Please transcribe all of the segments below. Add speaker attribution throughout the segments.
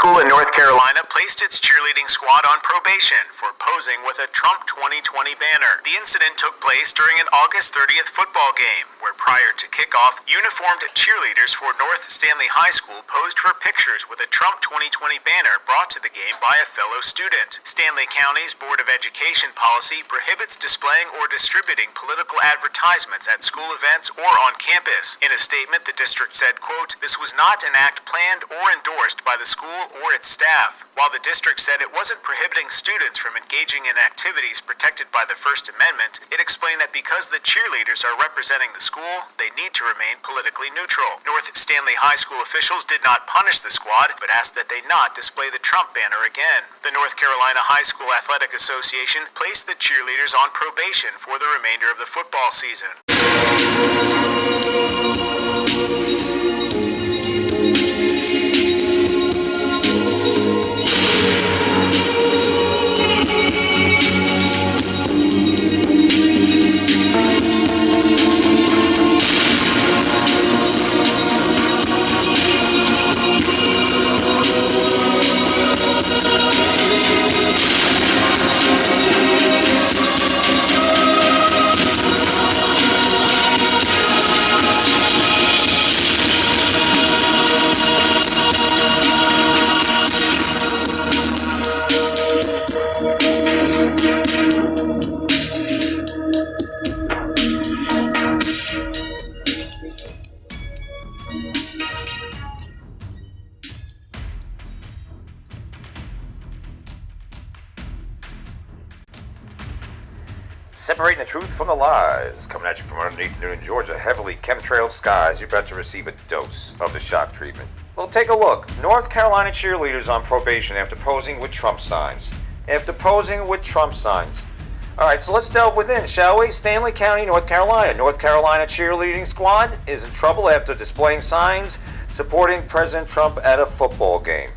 Speaker 1: school in North Carolina placed its cheerleading squad on probation for posing with a Trump 2020 banner. The incident took place during an August 30th football game, where prior to kickoff, uniformed cheerleaders for North Stanley High School posed for pictures with a Trump 2020 banner brought to the game by a fellow student. Stanley County's Board of Education policy prohibits displaying or distributing political advertisements at school events or on campus. In a statement, the district said, quote, "This was not an act planned or endorsed by the school or its staff." While the district said it wasn't prohibiting students from engaging in activities protected by the First Amendment, it explained that because the cheerleaders are representing the school, they need to remain politically neutral. North Stanley High School officials did not punish the squad, but asked that they not display the Trump banner again. The North Carolina High School Athletic Association placed the cheerleaders on probation for the remainder of the football season.
Speaker 2: Separating the truth from the lies. Coming at you from underneath Newton, Georgia. Heavily chemtrailed skies. You're about to receive a dose of the shock treatment. Well, take a look. North Carolina cheerleaders on probation after posing with Trump signs. Alright, so let's delve within, shall we? Stanley County, North Carolina. North Carolina cheerleading squad is in trouble after displaying signs supporting President Trump at a football game.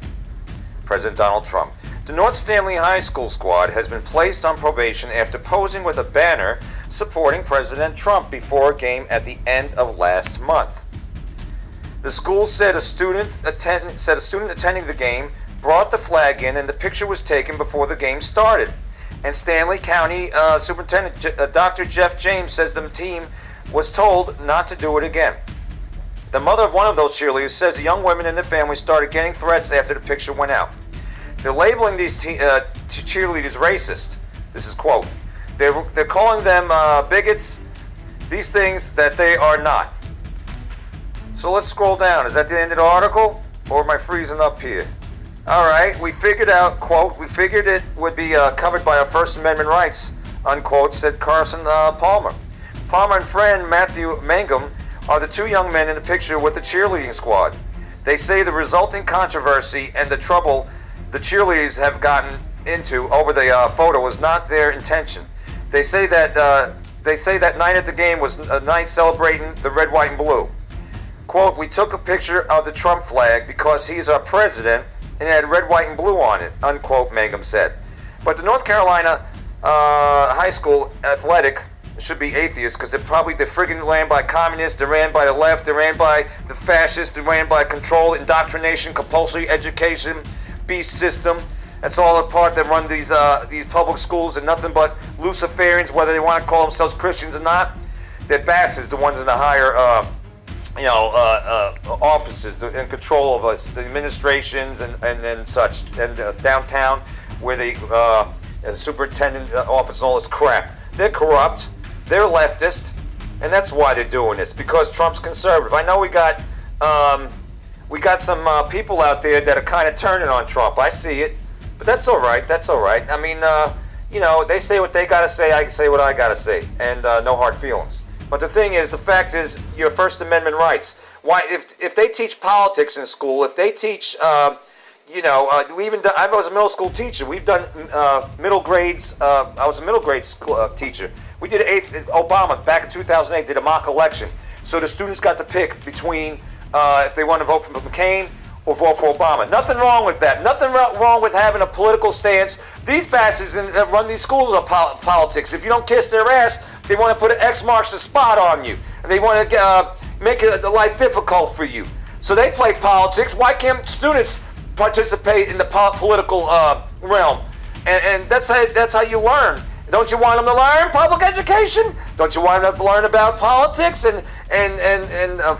Speaker 2: President Donald Trump. The North Stanley High School squad has been placed on probation after posing with a banner supporting President Trump before a game at the end of last month. The school said a student attending the game brought the flag in and the picture was taken before the game started. And Stanley County Superintendent Dr. Jeff James says the team was told not to do it again. The mother of one of those cheerleaders says the young women in the family started getting threats after the picture went out. They're labeling these cheerleaders racist. This is quote. They're calling them bigots, these things that they are not. So let's scroll down. Is that the end of the article? Or am I freezing up here? Alright, we figured out, quote, we figured it would be covered by our First Amendment rights, unquote, said Carson Palmer. Palmer and friend Matthew Mangum are the two young men in the picture with the cheerleading squad. They say the resulting controversy and the trouble the cheerleaders have gotten into over the photo was not their intention. They say that night at the game was a night celebrating the red, white, and blue. Quote, we took a picture of the Trump flag because he's our president and it had red, white, and blue on it, unquote, Mangum said. But the North Carolina high school athletic should be atheists because they're friggin' ran by communists, they're ran by the left, they're ran by the fascists, they're ran by control, indoctrination, compulsory education, beast system. That's all the part that run these public schools and nothing but Luciferians, whether they want to call themselves Christians or not. They're bastards, the ones in the higher offices in control of us, the administrations and such, and downtown where they superintendent office and all this crap. They're corrupt, they're leftist, and that's why they're doing this, because Trump's conservative. I know we got some people out there that are kind of turning on Trump. I see it, but that's all right. I mean, they say what they got to say. I can say what I got to say, and no hard feelings. But the fact is, your First Amendment rights. Why, if they teach politics in school, if they teach, I was a middle school teacher. We've done middle grades. I was a middle grade school teacher. We did Obama back in 2008. Did a mock election, so the students got to pick between if they want to vote for McCain or vote for Obama. Nothing wrong with that. Nothing wrong with having a political stance. These bastards that run these schools are politics. If you don't kiss their ass, they want to put an X marks the spot on you. And they want to make life difficult for you. So they play politics. Why can't students participate in the political realm. And that's how you learn. Don't you want them to learn public education? Don't you want them to learn about politics and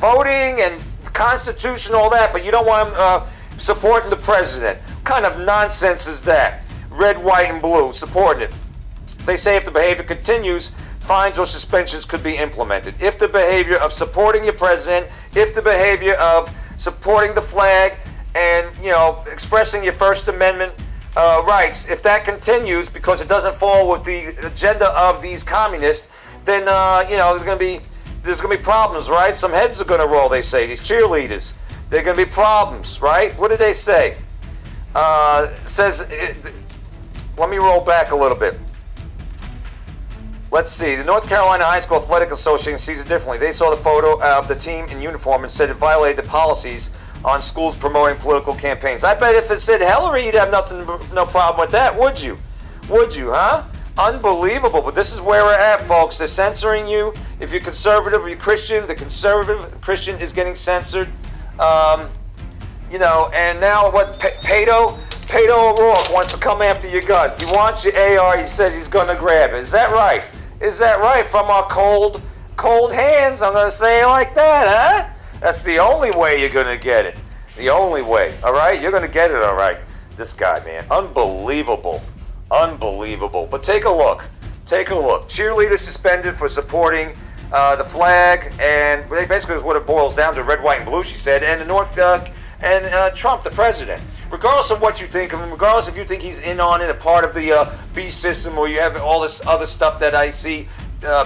Speaker 2: voting and the Constitution, all that? But you don't want them supporting the president. What kind of nonsense is that? Red, white, and blue, supporting it. They say if the behavior continues, fines or suspensions could be implemented. If the behavior of supporting your president, if the behavior of supporting the flag and, expressing your First Amendment rights, if that continues because it doesn't fall with the agenda of these communists, then there's going to be problems, right? Some heads are going to roll. They say these cheerleaders, there are going to be problems, right? What did they say? Let me roll back a little bit. Let's see. The North Carolina High School Athletic Association sees it differently. They saw the photo of the team in uniform and said it violated the policies on schools promoting political campaigns. I bet if it said Hillary, you'd have no problem with that, would you? Would you, huh? Unbelievable. But this is where we're at, folks. They're censoring you. If you're conservative or you're Christian, the conservative Christian is getting censored. And now what? Pato O'Rourke wants to come after your guns. He wants your AR. He says he's going to grab it. Is that right? Is that right? From our cold hands, I'm going to say it like that, huh? That's the only way you're going to get it. The only way, all right? You're going to get it, all right. This guy, man, unbelievable. Unbelievable. But take a look. Cheerleaders suspended for supporting the flag, and basically is what it boils down to, red, white, and blue, she said, and Trump, the president. Regardless of what you think of him, regardless if you think he's in on it, a part of the beast system, or you have all this other stuff that I see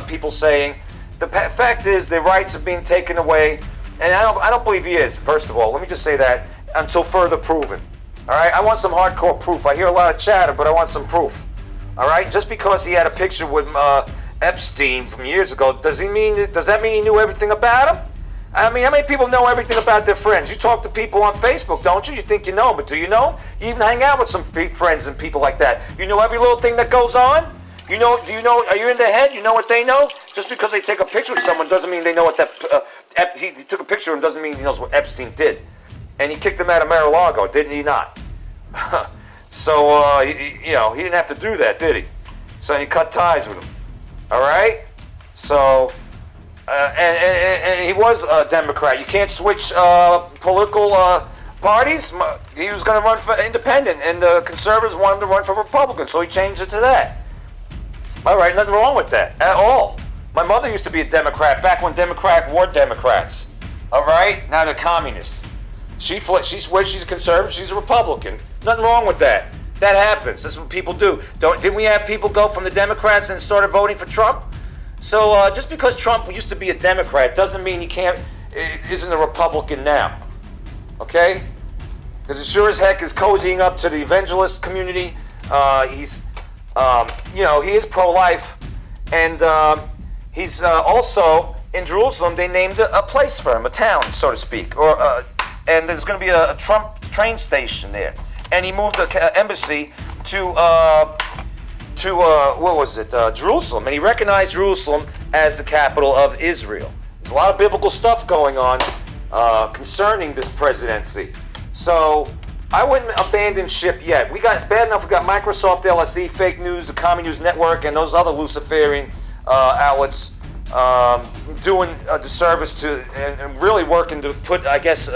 Speaker 2: people saying, the fact is the rights are being taken away, and I don't believe he is, first of all. Let me just say that, until further proven. All right? I want some hardcore proof. I hear a lot of chatter, but I want some proof. All right? Just because he had a picture with Epstein from years ago, does that mean he knew everything about him? I mean, how many people know everything about their friends? You talk to people on Facebook, don't you? You think you know them, but do you know them? You even hang out with some friends and people like that. You know every little thing that goes on? Do you know, are you in their head? You know what they know? Just because they take a picture with someone doesn't mean they know what he took a picture of him doesn't mean he knows what Epstein did. And he kicked him out of Mar-a-Lago, didn't he not? So, he didn't have to do that, did he? So he cut ties with him. All right? So... And he was a Democrat. You can't switch political parties. He was going to run for independent, and the conservatives wanted to run for Republican, so he changed it to that. All right, nothing wrong with that at all. My mother used to be a Democrat back when Democrats were Democrats. All right, now they're communists. She switched. She's a conservative. She's a Republican. Nothing wrong with that. That happens. That's what people do. Didn't we have people go from the Democrats and started voting for Trump? So just because Trump used to be a Democrat doesn't mean he isn't a Republican now. Okay? Because he sure as heck is cozying up to the evangelist community. He is pro-life, and he's also in Jerusalem. They named a place for him, a town, so to speak, and there's going to be a Trump train station there. And he moved the embassy to Jerusalem, and he recognized Jerusalem as the capital of Israel. There's a lot of biblical stuff going on concerning this presidency. So I wouldn't abandon ship yet. It's bad enough we got Microsoft, LSD, fake news, the Common News Network, and those other Luciferian outlets doing a disservice to and really working to put, I guess,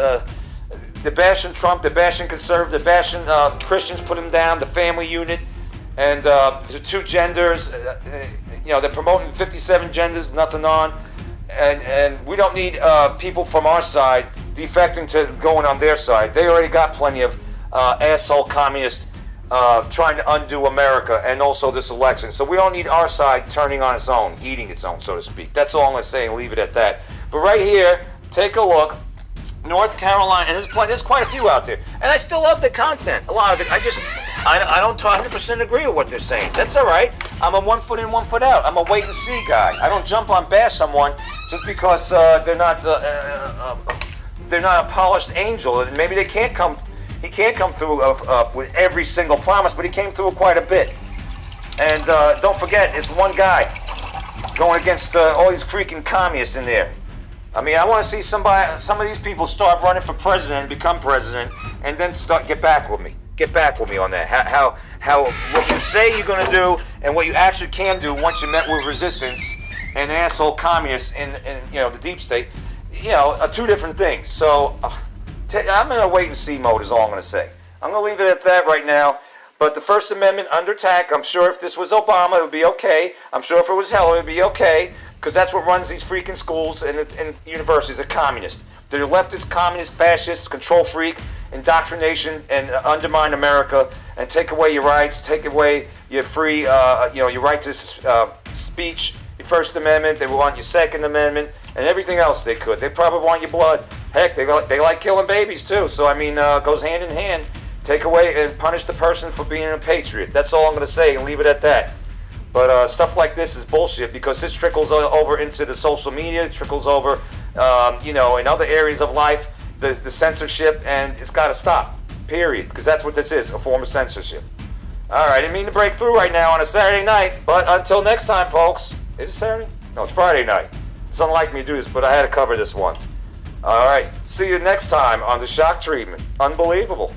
Speaker 2: they're bashing Trump, they're bashing conservative, they're bashing Christians, put them down, the family unit. And the two genders, they're promoting 57 genders, nothing on. And we don't need people from our side defecting to going on their side. They already got plenty of asshole communists trying to undo America and also this election. So we don't need our side turning on its own, eating its own, so to speak. That's all I'm going to say and leave it at that. But right here, take a look. North Carolina, and there's quite a few out there. And I still love the content, a lot of it. I don't 100% agree with what they're saying. That's all right. I'm a 1 foot in, 1 foot out. I'm a wait and see guy. I don't jump on bash someone just because they're not a polished angel. And maybe he can't come through with every single promise, but he came through quite a bit. And don't forget, it's one guy going against all these freaking communists in there. I mean, I want to see some of these people start running for president, become president, and then get back with me. Get back with me on that. How what you say you're going to do and what you actually can do once you met with resistance and asshole communists in the deep state, are two different things. So I'm in a wait and see mode is all I'm going to say. I'm going to leave it at that right now. But the First Amendment under attack, I'm sure if this was Obama, it would be okay. I'm sure if it was Hillary, it would be okay. Because that's what runs these freaking schools and universities. They're communists. They're leftist, communist, fascist, control freak, indoctrination, and undermine America and take away your rights, take away your free, your right to speech, your First Amendment. They want your Second Amendment and everything else they could. They probably want your blood. Heck, they like killing babies too. So I mean, goes hand in hand. Take away and punish the person for being a patriot. That's all I'm going to say and leave it at that. But stuff like this is bullshit because this trickles over into the social media, it trickles over, in other areas of life, the censorship, and it's got to stop, period, because that's what this is, a form of censorship. All right, I didn't mean to break through right now on a Saturday night, but until next time, folks. Is it Saturday? No, it's Friday night. It's unlike me to do this, but I had to cover this one. All right, see you next time on The Shock Treatment. Unbelievable.